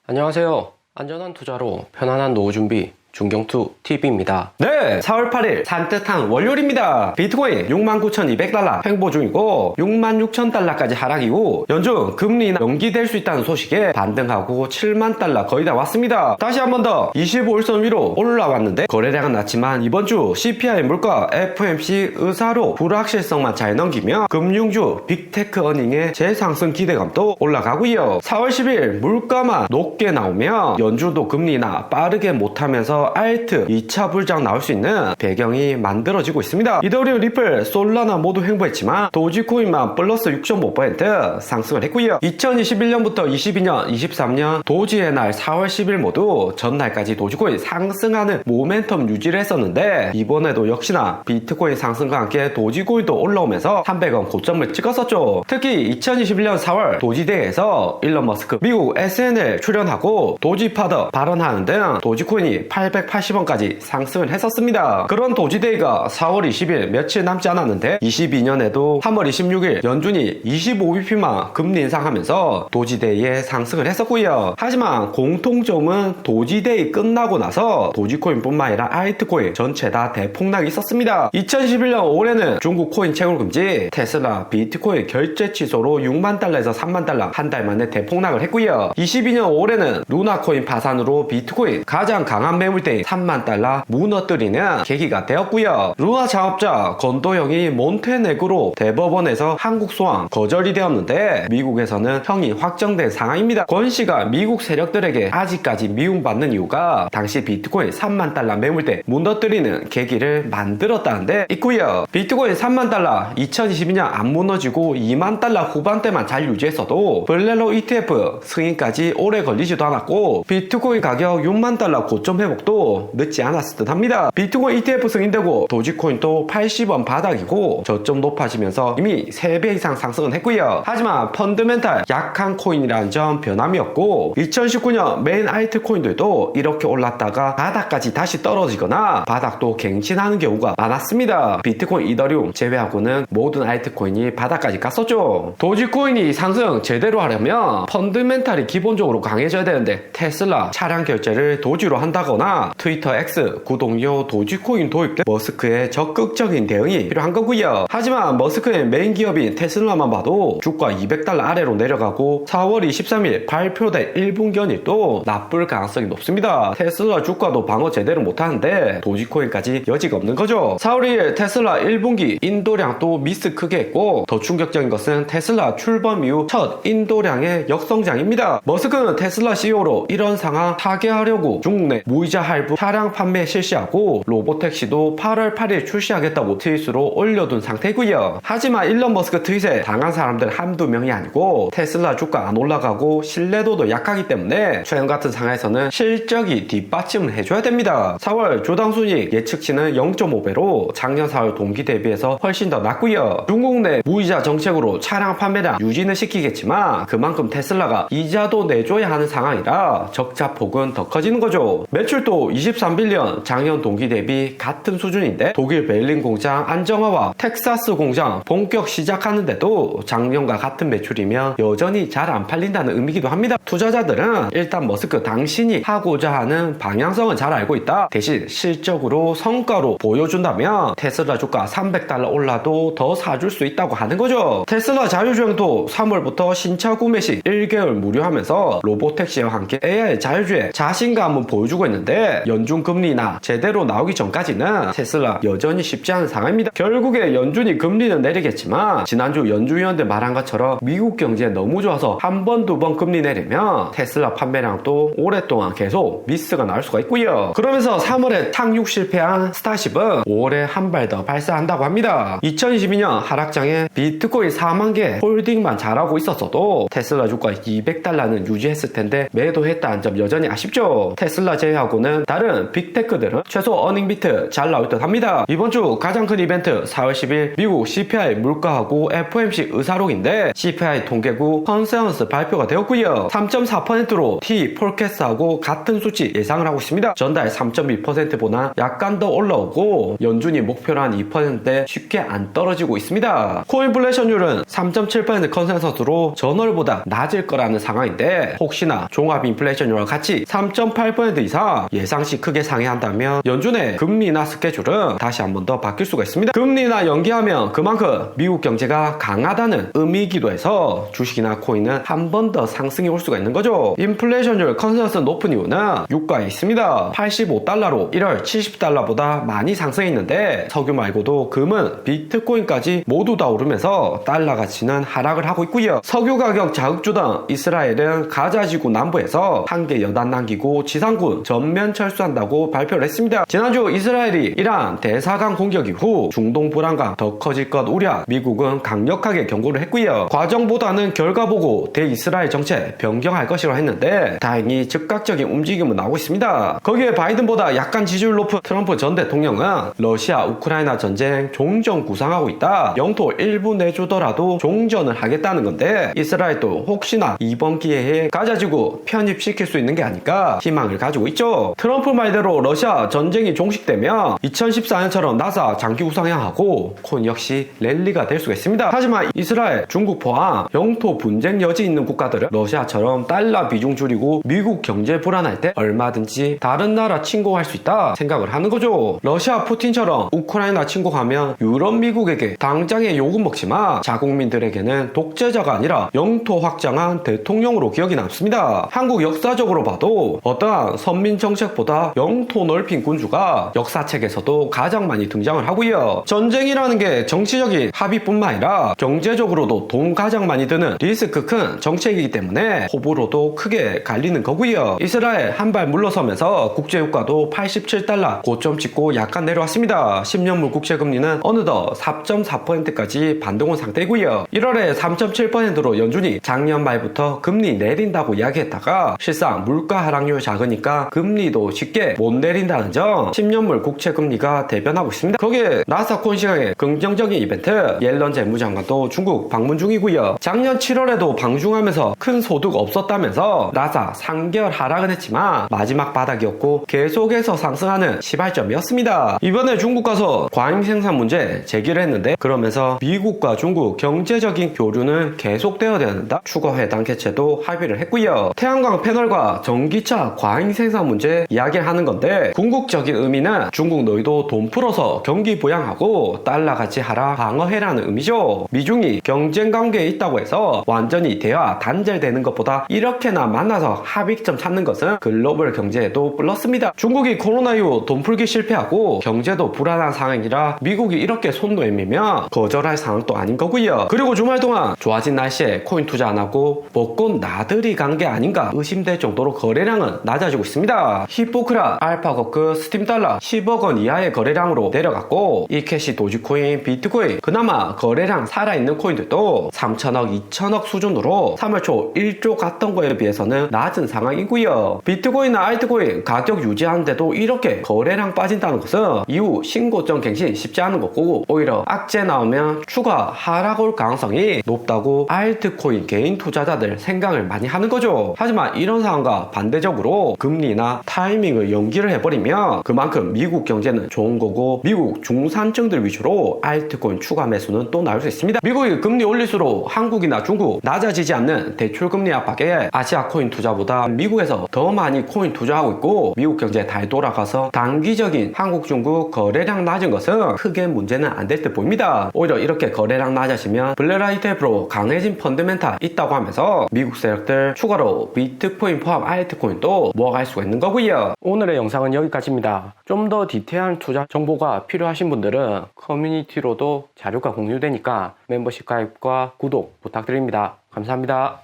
안녕하세요. 안전한 투자로 편안한 노후 준비 중경투TV입니다. 네, 4월 8일 산뜻한 월요일입니다. 비트코인 69,200달러 횡보 중이고 66,000달러까지 하락 이후 연중 금리 연기될 수 있다는 소식에 반등하고 7만 달러 거의 다 왔습니다. 다시 한 번 더 25일선 위로 올라왔는데 거래량은 낮지만 이번 주 CPI 물가 FOMC 의사로 불확실성만 잘 넘기며 금융주 빅테크 어닝의 재상승 기대감도 올라가고요. 4월 10일 물가만 높게 나오며 연준도 금리나 빠르게 못하면서 알트 2차 불장 나올 수 있는 배경이 만들어지고 있습니다. 이더리움, 리플, 솔라나 모두 횡보했지만 도지코인만 플러스 6.5% 상승을 했고요. 2021년부터 22년, 23년 도지의 날 4월 10일 모두 전날까지 도지코인 상승하는 모멘텀 유지를 했었는데 이번에도 역시나 비트코인 상승과 함께 도지코인도 올라오면서 300원 고점을 찍었었죠. 특히 2021년 4월 도지대회에서 일론 머스크 미국 SNL 출연하고 도지파더 발언하는 등 도지코인이 880원까지 상승을 했었습니다. 그런 도지데이가 4월 20일 며칠 남지 않았는데 22년에도 3월 26일 연준이 25bp만 금리 인상하면서 도지데이에 상승을 했었고요. 하지만 공통점은 도지데이 끝나고 나서 도지코인뿐만 아니라 알트코인 전체 다 대폭락이 있었습니다. 2011년 5월에는 중국 코인 채굴 금지, 테슬라, 비트코인 결제 취소로 6만 달러에서 3만 달러 한 달 만에 대폭락을 했고요. 22년 5월에는 루나코인 파산으로 비트코인 가장 강한 매물대인 3만 달러 무너뜨리는 계기가 되었고요. 루나 창업자 건도형이 몬테네그로 대법원에서 한국 소환 거절이 되었는데 미국에서는 형이 확정된 상황입니다. 권 씨가 미국 세력들에게 아직까지 미움받는 이유가 당시 비트코인 3만 달러 매물대 무너뜨리는 계기를 만들었다는데 있고요. 비트코인 3만 달러 2022년 안 무너지고 2만 달러 후반대만 잘 유지했어도 블레로 ETF 승인까지 오래 걸리지도 않았고 비트코인 가격 6만 달러 고점 회복도 늦지 않았을 듯 합니다. 비트코인 ETF 승인되고 도지코인도 80원 바닥이고 저점 높아지면서 이미 3배 이상 상승은 했고요. 하지만 펀드멘탈 약한 코인이라는 점 변함이 없고 2019년 메인 알트코인들도 이렇게 올랐다가 바닥까지 다시 떨어지거나 바닥도 갱신하는 경우가 많았습니다. 비트코인, 이더리움 제외하고는 모든 알트코인이 바닥까지 갔었죠. 도지코인이 상승 제대로 하려면 펀드멘탈이 기본적으로 강해져야 되는데 테슬라 차량 결제를 도지로 한다거나 트위터 X 구독료 도지코인 도입 등 머스크의 적극적인 대응이 필요한 거고요. 하지만 머스크의 메인 기업인 테슬라만 봐도 주가 200달러 아래로 내려가고 4월 23일 발표된 1분기 연일도 나쁠 가능성이 높습니다. 테슬라 주가도 방어 제대로 못하는데 도지코인까지 여지가 없는 거죠. 4월 2일 테슬라 1분기 인도량도 미스 크게 했고 더 충격적인 것은 테슬라 출범 이후 첫 인도량의 역성장입니다. 머스크는 테슬라 CEO로 이런 상황 타개하려고 중국 내 무이자 할부 차량 판매 실시하고 로보택시도 8월 8일 출시하겠다고 트윗으로 올려둔 상태고요. 하지만 일론 머스크 트윗에 당한 사람들 한두 명이 아니고 테슬라 주가 안 올라가고 신뢰도도 약하기 때문에 최근 같은 상황에서는 실적이 뒷받침을 해줘야 됩니다. 4월 주당 순이익 예측치는 0.5배로 작년 4월 동기 대비해서 훨씬 더 낮고요. 중국 내 무이자 정책으로 차량 판매량 유지는 시키겠지만 그만큼 테슬라가 이자도 내줘야 하는 상황이라 적자 폭은 더 커지는 거죠. 매출도 23빌리언 작년 동기 대비 같은 수준인데 독일 베를린 공장 안정화와 텍사스 공장 본격 시작하는데도 작년과 같은 매출이면 여전히 잘 안 팔린다는 의미기도 합니다. 투자자들은 일단 머스크 당신이 하고자 하는 방향성은 잘 알고 있다. 대신 실적으로 성과로 보여준다면 테슬라 주가 300달러 올라도 더 사줄 수 있다고 하는 거죠. 테슬라 자율주행도 3월부터 신차 구매 시 1개월 무료하면서 로보택시와 함께 AI 자율주행 자신감은 보여주고 있는데 연준 금리나 제대로 나오기 전까지는 테슬라 여전히 쉽지 않은 상황입니다. 결국에 연준이 금리는 내리겠지만 지난주 연준위원들 말한 것처럼 미국 경제 너무 좋아서 한 번, 두 번 금리 내리면 테슬라 판매량도 오랫동안 계속 미스가 나올 수가 있고요. 그러면서 3월에 착륙 실패한 스타쉽은 5월에 한 발 더 발사한다고 합니다. 2022년 하락장에 비트코인 4만 개 홀딩만 잘하고 있었어도 테슬라 주가 200달러는 유지했을 텐데 매도했다는 점 여전히 아쉽죠. 테슬라 제외하고는 반면에는 다른 빅테크들은 최소 어닝비트 잘 나올 듯 합니다. 이번 주 가장 큰 이벤트 4월 10일 미국 CPI 물가하고 FOMC 의사록인데 CPI 통계국 컨센서스 발표가 되었고요. 3.4%로 T 폴캐스트하고 같은 수치 예상을 하고 있습니다. 전달 3.2%보다 약간 더 올라오고 연준이 목표로 한 2%대 쉽게 안 떨어지고 있습니다. 코인플레이션율은 3.7% 컨센서스로 전월보다 낮을 거라는 상황인데 혹시나 종합 인플레이션율과 같이 3.8% 이상 예상치 크게 상회한다면 연준의 금리 인하 스케줄은 다시 한 번 더 바뀔 수가 있습니다. 금리 인하 연기하면 그만큼 미국 경제가 강하다는 의미이기도 해서 주식이나 코인은 한 번 더 상승이 올 수가 있는 거죠. 인플레이션율 컨센서스 높은 이유는 유가에 있습니다. 85달러로 1월 70달러보다 많이 상승했는데 석유 말고도 금은 비트코인까지 모두 다 오르면서 달러 가치는 하락을 하고 있고요. 석유 가격 자극주던 이스라엘은 가자지구 남부에서 한 개 여단 남기고 지상군 전면 철수한다고 발표를 했습니다. 지난주 이스라엘이 이란 대사관 공격 이후 중동 불안감 더 커질 것 우려 미국은 강력하게 경고를 했고요. 과정보다는 결과 보고 대이스라엘 정책 변경할 것이라고 했는데 다행히 즉각적인 움직임은 나오고 있습니다. 거기에 바이든보다 약간 지지율 높은 트럼프 전 대통령은 러시아 우크라이나 전쟁 종전 구상하고 있다. 영토 일부 내주더라도 종전을 하겠다는 건데 이스라엘도 혹시나 이번 기회에 가자지구 편입시킬 수 있는 게 아닐까 희망을 가지고 있죠. 트럼프 말대로 러시아 전쟁이 종식되면 2014년처럼 나사 장기 우상향하고 코인 역시 랠리가 될 수가 있습니다. 하지만 이스라엘, 중국 포함 영토 분쟁 여지 있는 국가들은 러시아처럼 달러 비중 줄이고 미국 경제 불안할 때 얼마든지 다른 나라 침공할 수 있다 생각을 하는 거죠. 러시아 푸틴처럼 우크라이나 침공하면 유럽 미국에게 당장의 욕은 먹지만 자국민들에게는 독재자가 아니라 영토 확장한 대통령으로 기억이 남습니다. 한국 역사적으로 봐도 어떠한 선민 정책보다 영토 넓힌 군주가 역사책에서도 가장 많이 등장을 하고요. 전쟁이라는 게 정치적인 합의뿐만 아니라 경제적으로도 돈 가장 많이 드는 리스크 큰 정책이기 때문에 호불호도 크게 갈리는 거고요. 이스라엘 한 발 물러서면서 국제유가도 87달러 고점 찍고 약간 내려왔습니다. 10년물 국채금리는 어느덧 4.4%까지 반등온 상태이고요. 1월에 3.7%로 연준이 작년 말부터 금리 내린다고 이야기했다가 실상 물가 하락률 작으니까 금리도 쉽게 못 내린다는 점 10년물 국채금리가 대변하고 있습니다. 거기에 나스닥 시장의 긍정적인 이벤트 옐런 재무장관도 중국 방문 중이고요. 작년 7월에도 방중하면서 큰 소득 없었다면서 나스닥 3개월 하락은 했지만 마지막 바닥이었고 계속해서 상승하는 시발점이었습니다. 이번에 중국 가서 과잉 생산 문제 제기를 했는데 그러면서 미국과 중국 경제적인 교류는 계속되어야 된다. 추가회담 개최도 합의를 했고요. 태양광 패널과 전기차 과잉 생산 문제 이야기를 하는 건데 궁극적인 의미는 중국 너희도 돈 풀어서 경기 부양하고 달러 가치 하락 방어해라는 의미죠. 미중이 경쟁 관계에 있다고 해서 완전히 대화 단절되는 것보다 이렇게나 만나서 합의점 찾는 것은 글로벌 경제에도 플러스입니다. 중국이 코로나 이후 돈 풀기 실패하고 경제도 불안한 상황이라 미국이 이렇게 손 내밀면 거절할 상황도 아닌 거고요. 그리고 주말 동안 좋아진 날씨에 코인 투자 안 하고 벚꽃 나들이 간 게 아닌가 의심될 정도로 거래량은 낮아지고 있습니다. 히포크라, 알파거크, 스팀달러 10억 원 이하의 거래량으로 내려갔고 이캐시, 도지코인, 비트코인 그나마 거래량 살아있는 코인들도 3천억, 2천억 수준으로 3월 초 1조 갔던 거에 비해서는 낮은 상황이고요. 비트코인이나 알트코인 가격 유지하는데도 이렇게 거래량 빠진다는 것은 이후 신고점 갱신 쉽지 않은 거고 오히려 악재 나오면 추가 하락 올 가능성이 높다고 알트코인 개인 투자자들 생각을 많이 하는 거죠. 하지만 이런 상황과 반대적으로 금리나 타이밍을 연기를 해버리면 그만큼 미국 경제는 좋은 거고 미국 중산층들 위주로 알트코인 추가 매수는 또 나올 수 있습니다. 미국이 금리 올릴수록 한국이나 중국 낮아지지 않는 대출금리 압박에 아시아 코인 투자보다 미국에서 더 많이 코인 투자하고 있고 미국 경제 잘 돌아가서 단기적인 한국 중국 거래량 낮은 것은 크게 문제는 안 될 듯 보입니다. 오히려 이렇게 거래량 낮아지면 블랙라이트로 강해진 펀드멘탈 있다고 하면서 미국 세력들 추가로 비트코인 포함 알트코인도 모아갈 수가 있는 거고요. 오늘의 영상은 여기까지입니다. 좀 더 디테일한 투자 정보가 필요하신 분들은 커뮤니티로도 자료가 공유되니까 멤버십 가입과 구독 부탁드립니다. 감사합니다.